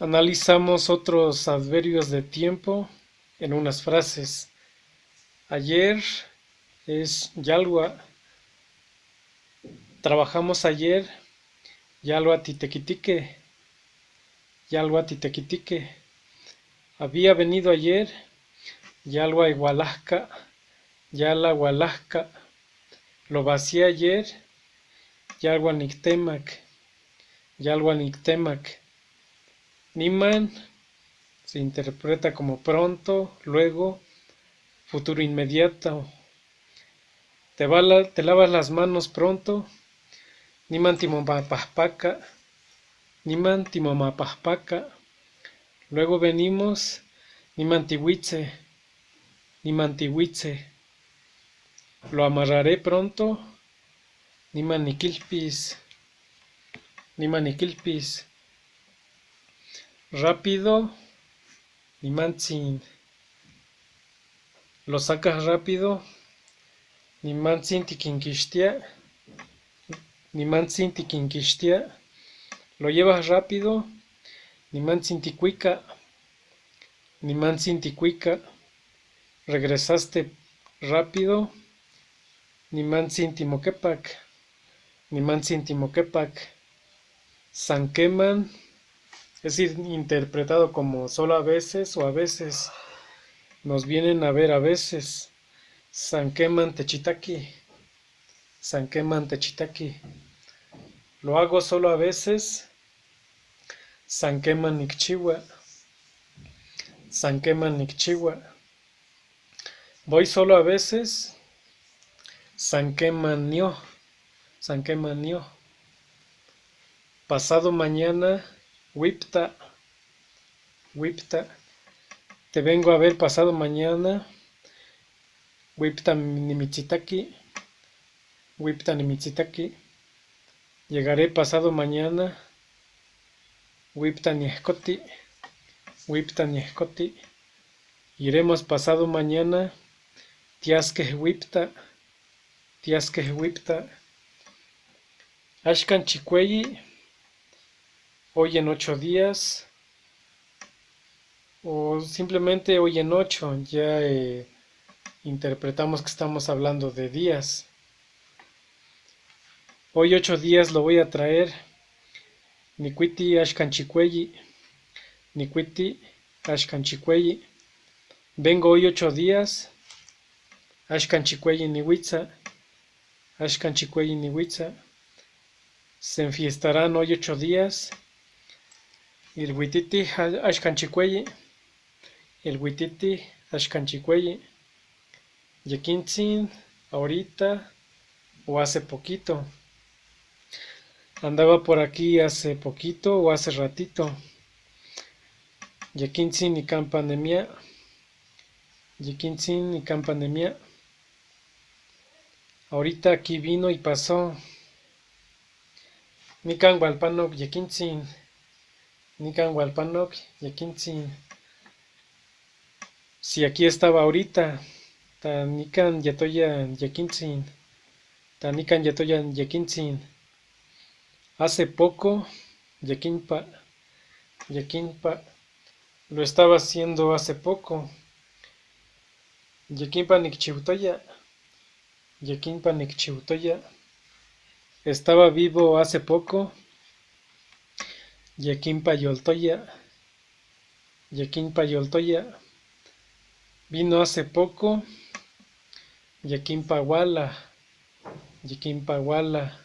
Analizamos otros adverbios de tiempo en unas frases. Ayer es yalwa. Trabajamos ayer, yalwa titequitique. Yalwa titequitique. Había venido ayer, yalwa igualasca. Yala gualasca. Lo vacié ayer, yalwa nictemac. Yalwa nictemac. Niman se interpreta como pronto, luego, futuro inmediato. Te lavas las manos pronto. Niman timomapahpaca. Niman timomapahpaca. Luego venimos. Niman tihuitze. Niman tihuitze. Lo amarraré pronto. Niman niquilpis. Niman niquilpis. Rápido. Nimantzin. Lo sacas rápido. Nimantzin tiquinquixtia. Nimantzin tiquinquixtia. Lo llevas rápido. Nimantzin ticuica. Nimantzin ticuica. Regresaste rápido. Nimantzin timoquepac. Nimantzin timoquepac. Sanqueman es interpretado como solo a veces o a veces. Nos vienen a ver a veces. Sanqueman techitaki. Sanqueman techitaki. Lo hago solo a veces. Sanqueman nicchiwa. Sanqueman nicchiwa. Voy solo a veces. Sanqueman nio. Sanqueman nio. Pasado mañana. Wipta. Wipta. Te vengo a ver pasado mañana. Wipta nimichitaki. Wipta nimichitaki. Llegaré pasado mañana. Wipta niescoti. Wipta niescoti. Iremos pasado mañana. Tiasque wipta. Tiasque wipta. Ashkan chicueyi. Hoy en 8 días. O simplemente hoy en 8. Ya interpretamos que estamos hablando de días. Hoy 8 días lo voy a traer. Niquiti ashkan chicueyi. Niquiti ashkan chicueyi. Vengo hoy 8 días. Ashkan chicueyi niwitza. Ashkan chicueyi niwitza. Se enfiestarán hoy 8 días. El huititi ashkan chicueyi. El huititi ashkan chicueyi. Yequintzin, ahorita o hace poquito. Andaba por aquí hace poquito o hace ratito. Yequintzin y campanemia. Yequintzin y campanemia. Ahorita aquí vino y pasó. Nikan walpanok yequintzin. Nikan walpanok yequintzin. Si aquí estaba ahorita. Tanikan yetoyan yequintzin. Tanikan yetoyan yequintzin. Hace poco, yequinpa. Yequinpa. Lo estaba haciendo hace poco. Yequinpa nikchiutoya. Yequinpa nikchiutoya. Estaba vivo hace poco. Yequinpa yoltoya. Yequinpa yoltoya. Vino hace poco. Yequinpa wala. Yequinpa wala.